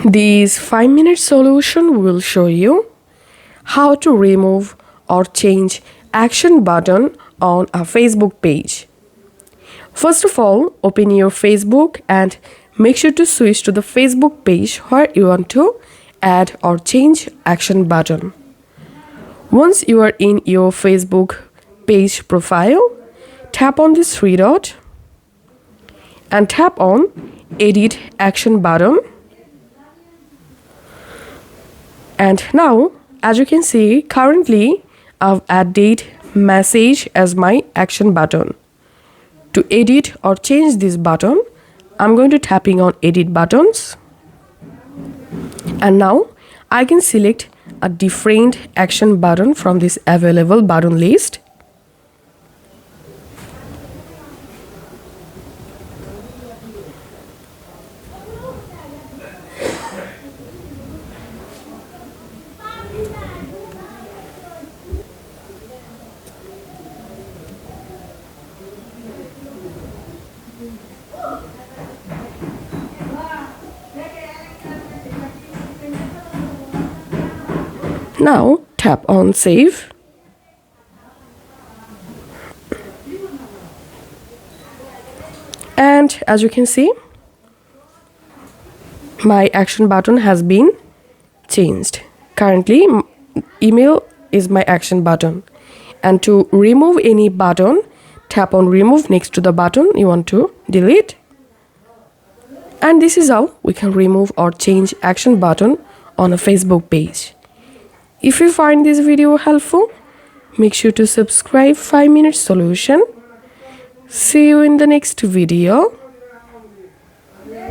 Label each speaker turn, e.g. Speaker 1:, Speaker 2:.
Speaker 1: This 5-minute solution will show you how to remove or change action button on a Facebook page. First of all, open your Facebook and make sure to switch to the Facebook page where you want to add or change action button. Once you are in your Facebook page profile, tap on this three dot and tap on Edit Action button. And now, as you can see, currently I've added message as my action button. To edit or change this button, I'm going to tapping on edit buttons. And now I can select a different action button from this available button list. Now tap on save. And as you can see, my action button has been changed. Currently, email is my action button. And to remove any button, tap on remove next to the button you want to delete. And this is how we can remove or change action button on a Facebook page. If you find this video helpful, make sure to subscribe 5-minute solution. See you in the next video.